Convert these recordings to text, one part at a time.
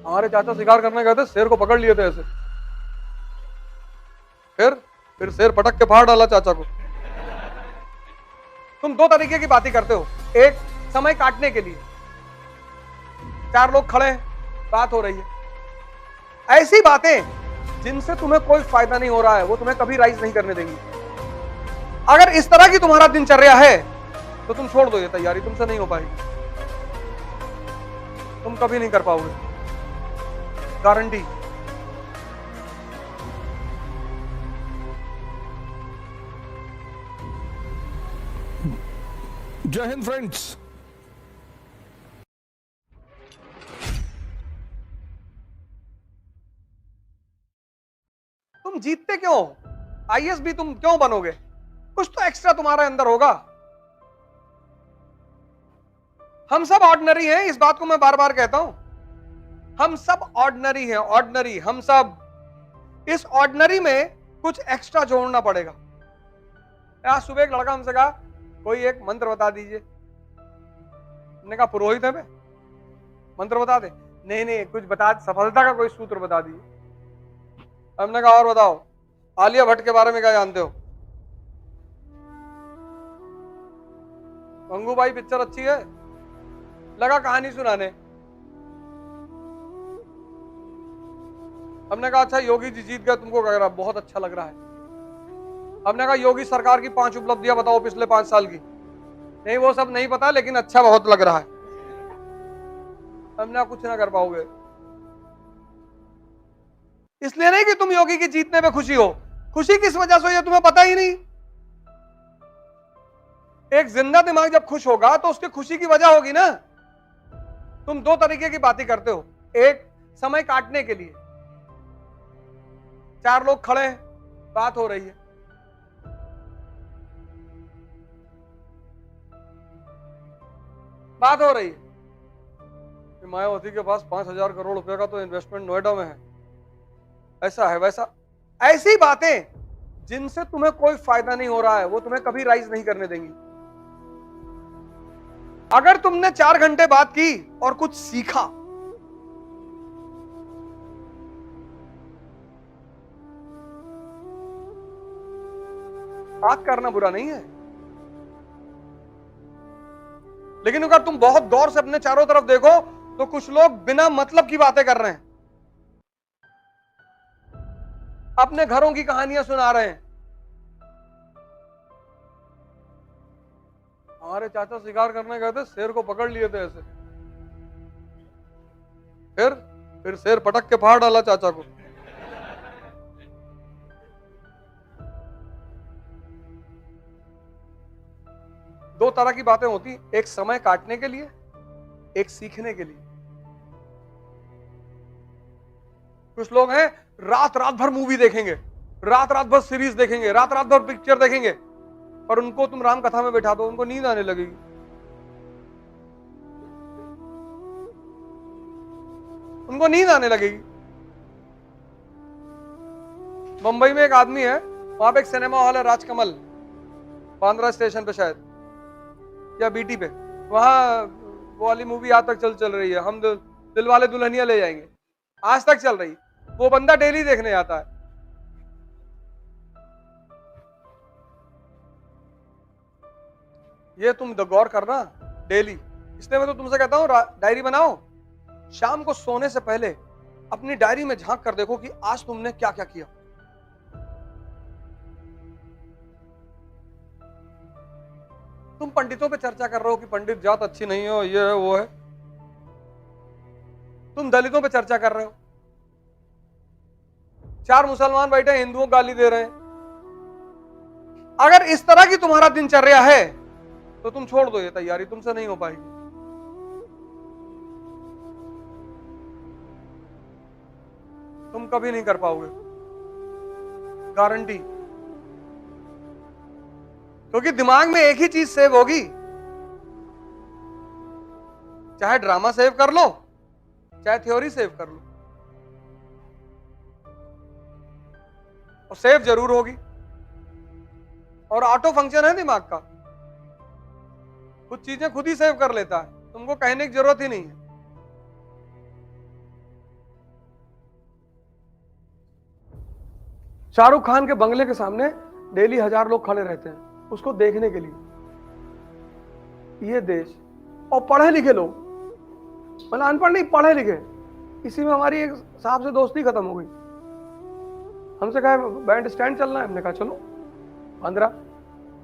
हमारे चाचा शिकार करने गए थे, शेर को पकड़ लिए थे ऐसे, फिर शेर पटक के फाड़ डाला चाचा को। तुम दो तरीके की बातें करते हो, एक समय काटने के लिए, चार लोग खड़े हैं, बात हो रही है, ऐसी बातें जिनसे तुम्हें कोई फायदा नहीं हो रहा है वो तुम्हें कभी राइज नहीं करने देंगी। अगर इस तरह की तुम्हारा दिनचर्या है तो तुम छोड़ दो ये तैयारी, तुमसे नहीं हो पाएगी, तुम कभी नहीं कर पाओगे, गारंटी। जय हिंद फ्रेंड्स। तुम जीतते क्यों? आईएएस भी तुम क्यों बनोगे? कुछ तो एक्स्ट्रा तुम्हारे अंदर होगा। हम सब ऑर्डिनरी हैं, इस बात को मैं बार बार कहता हूं, हम सब ऑर्डिनरी हैं, ऑर्डिनरी हम सब। इस ऑर्डिनरी में कुछ एक्स्ट्रा जोड़ना पड़ेगा। आज सुबह एक लड़का हमसे कहा कोई एक मंत्र बता दीजिए। हमने कहा पुरोहित है मैं, मंत्र बता दे? नहीं नहीं, कुछ बता, सफलता का कोई सूत्र बता दीजिए। हमने कहा और बताओ, आलिया भट्ट के बारे में क्या जानते हो? गंगूबाई पिक्चर अच्छी है, लगा कहानी सुनाने। हमने कहा अच्छा योगी जी जीत गए, तुमको क्या लग रहा है? बहुत अच्छा लग रहा है। हमने कहा योगी सरकार की 5 उपलब्धियां बताओ पिछले 5 साल की। नहीं वो सब नहीं पता, लेकिन अच्छा बहुत लग रहा है। हमने कहा कुछ ना कर पाओगे, इसलिए नहीं कि तुम योगी की जीतने में खुशी हो, खुशी किस वजह से हो ये तुम्हें पता ही नहीं। एक जिंदा दिमाग जब खुश होगा तो उसकी खुशी की वजह होगी ना। तुम दो तरीके की बातें करते हो, एक समय काटने के लिए, चार लोग खड़े हैं, बात हो रही है, बात हो रही है कि मायावती के पास 5,000 करोड़ रुपए का तो इन्वेस्टमेंट नोएडा में है, ऐसा है वैसा। ऐसी बातें जिनसे तुम्हें कोई फायदा नहीं हो रहा है वो तुम्हें कभी राइज नहीं करने देंगी। अगर तुमने 4 घंटे बात की और कुछ सीखा, बात करना बुरा नहीं है, लेकिन अगर तुम बहुत गौर से अपने चारों तरफ देखो तो कुछ लोग बिना मतलब की बातें कर रहे हैं, अपने घरों की कहानियां सुना रहे हैं। हमारे चाचा शिकार करने गए थे, शेर को पकड़ लिए थे ऐसे, फिर शेर पटक के फाड़ डाला चाचा को। दो तरह की बातें होती, एक समय काटने के लिए, एक सीखने के लिए। कुछ लोग हैं रात रात भर मूवी देखेंगे, रात रात भर सीरीज देखेंगे, रात रात भर पिक्चर देखेंगे, पर उनको तुम राम कथा में बैठा दो, उनको नींद आने लगेगी। उनको नींद आने लगेगी। मुंबई में एक आदमी है, वहां पे एक सिनेमा हॉल है राजकमल, बांद्रा स्टेशन पे शायद, या बीटी पे, वहां वो वाली मूवी आज तक चल रही है, हम दिल वाले दुल्हनिया ले जाएंगे, आज तक चल रही। वो बंदा डेली देखने आता है। ये तुम गौर करना डेली, इसलिए मैं तो तुमसे कहता हूं डायरी बनाओ, शाम को सोने से पहले अपनी डायरी में झांक कर देखो कि आज तुमने क्या क्या किया। तुम पंडितों पे चर्चा कर रहे हो कि पंडित जात अच्छी नहीं हो, ये है वो है, तुम दलितों पे चर्चा कर रहे हो, 4 मुसलमान बैठे हिंदुओं को गाली दे रहे हैं। अगर इस तरह की तुम्हारा दिनचर्या है तो तुम छोड़ दो ये तैयारी, तुमसे नहीं हो पाएगी, तुम कभी नहीं कर पाओगे, गारंटी। क्योंकि दिमाग में एक ही चीज सेव होगी, चाहे ड्रामा सेव कर लो चाहे थ्योरी सेव कर लो, और सेव जरूर होगी। और ऑटो फंक्शन है दिमाग का, कुछ चीजें खुद ही सेव कर लेता है, तुमको कहने की जरूरत ही नहीं है। शाहरुख खान के बंगले के सामने डेली 1000 लोग खड़े रहते हैं उसको देखने के लिए। ये देश, और पढ़े लिखे लोग, मतलब अनपढ़ नहीं, पढ़े लिखे। इसी में हमारी एक साहब से दोस्ती खत्म हो गई। हमसे कहा बैंड स्टैंड चलना है, हमने कहा चलो 15,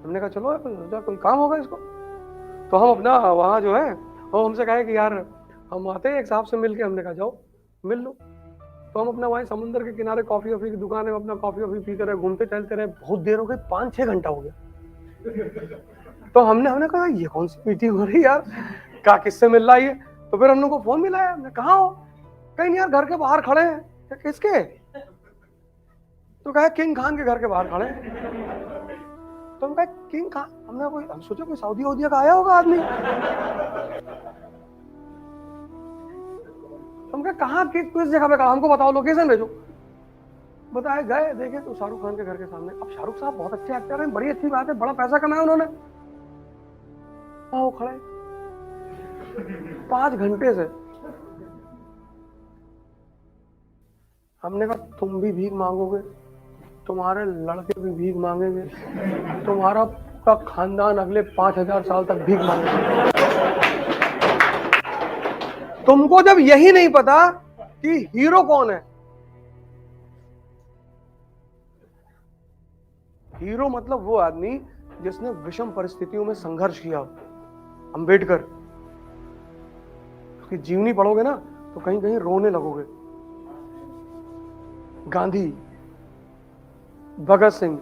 हमने कहा चलो कोई काम होगा इसको। तो हम अपना वहाँ जो है वो हमसे कहे कि यार हम आते हैं एक साहब से मिल के, हमने कहा जाओ मिल लो। तो हम अपना वहीं समुद्र के किनारे कॉफी वॉफी की दुकान है, अपना कॉफी वॉफी पीते रहे, घूमते चलते रहे। बहुत देर हो गई, 5-6 घंटा हो गया। तो हमने कहा ये कौन सी मीटिंग हो रही यार, क्या किससे मिल रहा है ये। तो फिर हम लोग को फोन मिला है, हमने कहा हो, कहीं नहीं यार घर के बाहर खड़े हैं। किसके? तो कहा किंग खान के घर के बाहर खड़े हैं। तो हम कहा किंग खान, हम सोचे कोई सऊदी वऊदी का आया होगा आदमी। हम कहा कहाँ किस जगह पे, कहा हमको बताओ, लोकेशन भेजो। बताए, गए, देखे तो शाहरुख खान के घर के सामने। अब शाहरुख साहब बहुत अच्छे एक्टर हैं, बड़ी अच्छी बात है, बड़ा पैसा कमाया उन्होंने। वो खड़े 5 घंटे से। हमने कहा तुम भी भीख मांगोगे, तुम्हारे लड़के भी भीख मांगेंगे, तुम्हारा का खानदान अगले 5000 साल तक भीख मांगेगा। तुमको जब यही नहीं पता कि हीरो कौन है। हीरो मतलब वो आदमी जिसने विषम परिस्थितियों में संघर्ष किया। अंबेडकर उसकी जीवनी पढ़ोगे ना तो कहीं कहीं रोने लगोगे। गांधी, भगत सिंह,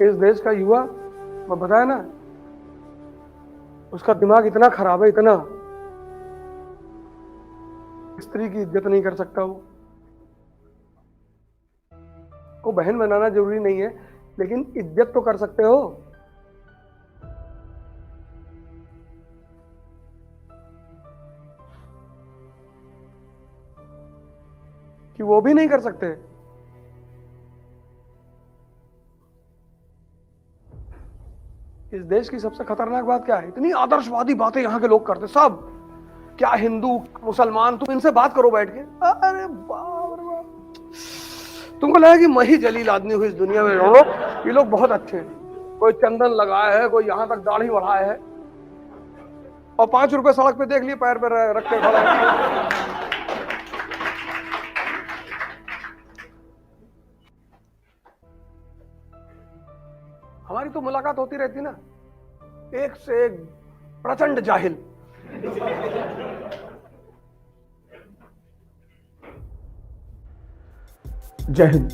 इस देश का युवा, मैं बताया ना, उसका दिमाग इतना खराब है, इतना, स्त्री की इज्जत नहीं कर सकता वो बहन बनाना जरूरी नहीं है, लेकिन इज्जत तो कर सकते हो। कि वो भी नहीं कर सकते। इस देश की सबसे खतरनाक बात क्या है, इतनी आदर्शवादी बातें यहां के लोग करते, सब क्या हिंदू मुसलमान, तुम इनसे बात करो बैठ के, अरे बाप रे बाप, तुमको लगा कि मैं ही जलील आदमी हूं इस दुनिया में। ये लोग बहुत अच्छे हैं, कोई चंदन लगाया है, कोई यहां तक दाढ़ी बढ़ाया है, और 5 रुपए सड़क पे देख लिए पैर पे रख के खड़ा है। हमारी तो मुलाकात होती रहती ना, एक से एक प्रचंड जाहिल। जय हिंद।